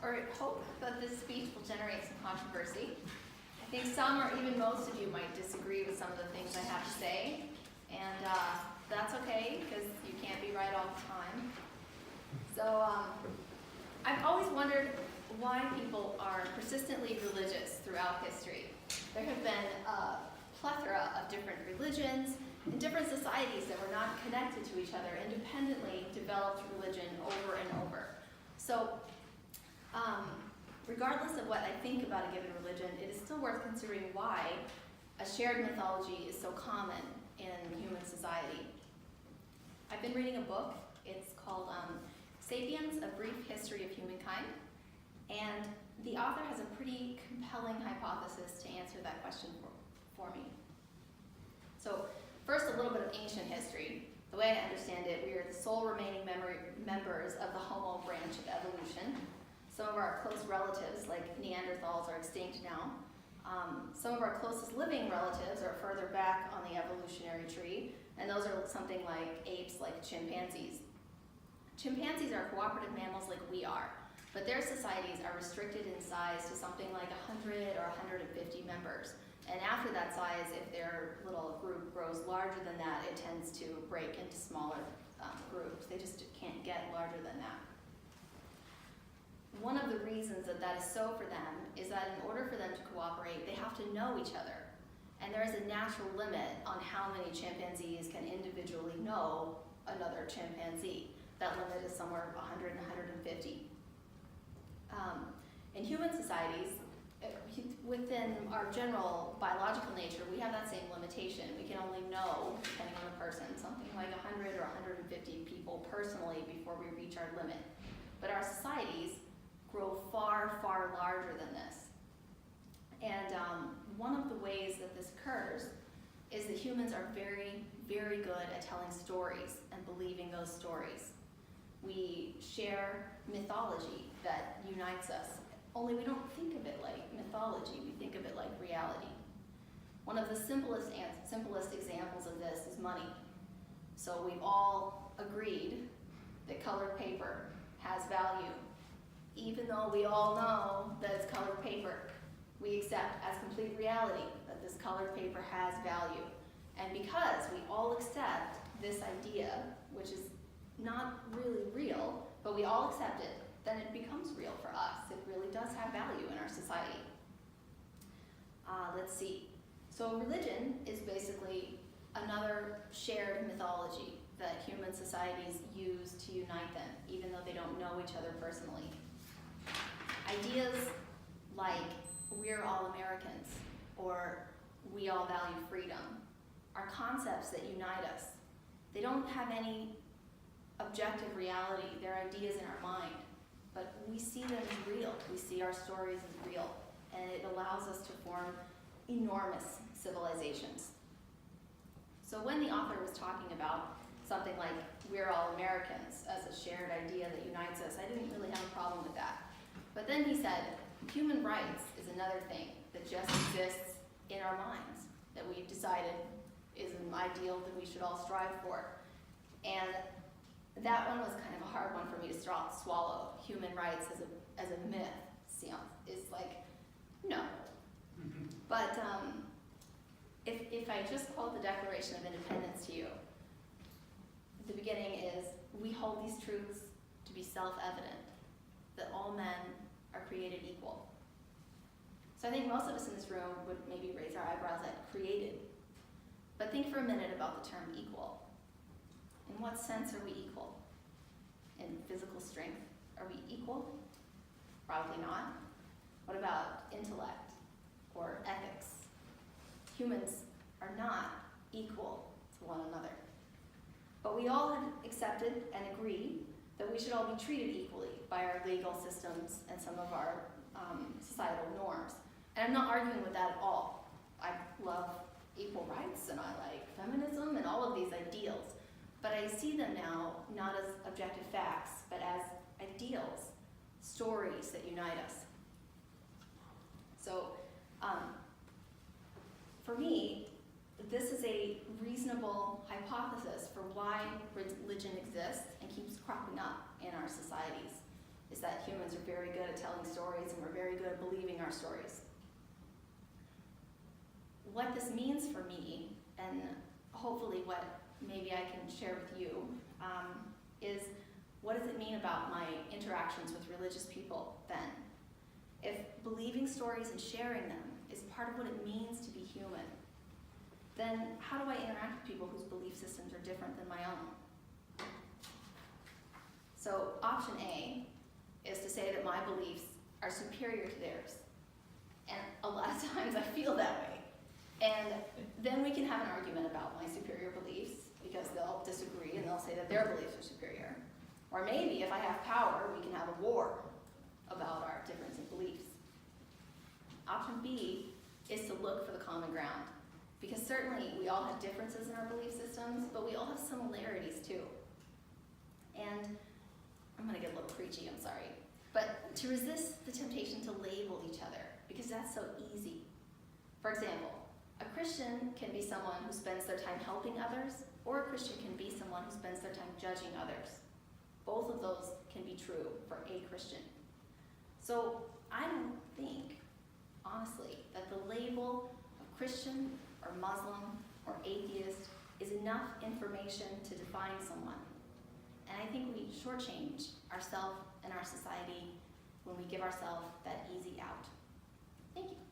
or hope that this speech will generate some controversy. I think some or even most of you might disagree with some of the things I have to say, and that's okay because you can't be right all the time. So I've always wondered why people are persistently religious throughout history. There have been a plethora of different religions and different societies that were not connected to each other, independently developed religion over and over. So regardless of what I think about a given religion, it is still worth considering why a shared mythology is so common in human society. I've been reading a book. It's called Sapiens, A Brief History of Humankind. And the author has a pretty compelling hypothesis to answer that question for me. So first, a little bit of ancient history. The way I understand it, we are the sole remaining members of the Homo branch of evolution. Some of our close relatives, like Neanderthals, are extinct now. Some of our closest living relatives are further back on the evolutionary tree, and those are something like apes, like chimpanzees. Chimpanzees are cooperative mammals like we are, but their societies are restricted in size to something like 100 or 150 members. And after that size, if their little group grows larger than that, it tends to break into smaller groups. They just can't get larger than that. One of the reasons that that is so for them is that in order for them to cooperate, they have to know each other. And there is a natural limit on how many chimpanzees can individually know another chimpanzee. That limit is somewhere 100 and 150. In human societies, within our general biological nature, we have that same limitation. We can only know, depending on the person, something like 100 or 150 people personally before we reach our limit. But our societies grow far, far larger than this. And one of the ways that this occurs is that humans are very, very good at telling stories and believing those stories. We share mythology that unites us, only we don't think of it like mythology, we think of it like reality. One of the simplest examples of this is money. So we've all agreed that colored paper has value. Even though we all know that it's colored paper, we accept as complete reality that this colored paper has value. And because we all accept this idea, which is not really real, but we all accept it, then it becomes real for us. It really does have value in our society. Let's see. So religion is basically another shared mythology that human societies use to unite them, even though they don't know each other personally. Ideas like we're all Americans or we all value freedom are concepts that unite us. They don't have any objective reality. They're ideas in our mind, but we see them as real. We see our stories as real, and it allows us to form enormous civilizations. So when the author was talking about something like we're all Americans as a shared idea that unites us, I didn't really have a problem with that. But then he said, human rights is another thing that just exists in our minds, that we've decided is an ideal that we should all strive for. And that one was kind of a hard one for me to swallow. Human rights as a myth, is like, no. But if I just quote the Declaration of Independence to you, the beginning is, we hold these truths to be self-evident, that all men are created equal. So I think most of us in this room would maybe raise our eyebrows at created. But think for a minute about the term equal. In what sense are we equal? In physical strength, are we equal? Probably not. What about intellect or ethics? Humans are not equal to one another. But we all have accepted and agree that we should all be treated equally by our legal systems and some of our societal norms. And I'm not arguing with that at all. I love equal rights and I like feminism and all of these ideals. But I see them now not as objective facts, but as ideals, stories that unite us. So for me, this is a reasonable hypothesis for why religion exists and keeps cropping up in our societies. is that humans are very good at telling stories and we're very good at believing our stories. What this means for me, and hopefully what maybe I can share with you, is what does it mean about my interactions with religious people then? If believing stories and sharing them is part of what it means to be human, then how do I interact with people whose belief systems are different than my own? So option A is to say that my beliefs are superior to theirs. And a lot of times I feel that way. And then we can have an argument about my superior beliefs because they'll disagree and they'll say that their beliefs are superior. Or maybe if I have power, we can have a war about our difference in beliefs. Option B is to look for the common ground. Because certainly we all have differences in our belief systems, but we all have similarities too. And I'm gonna get a little preachy, I'm sorry. But to resist the temptation to label each other, because that's so easy. For example, a Christian can be someone who spends their time helping others, or a Christian can be someone who spends their time judging others. Both of those can be true for a Christian. So I don't think, honestly, that the label of Christian or Muslim or atheist is enough information to define someone. And I think we shortchange ourselves and our society when we give ourselves that easy out. Thank you.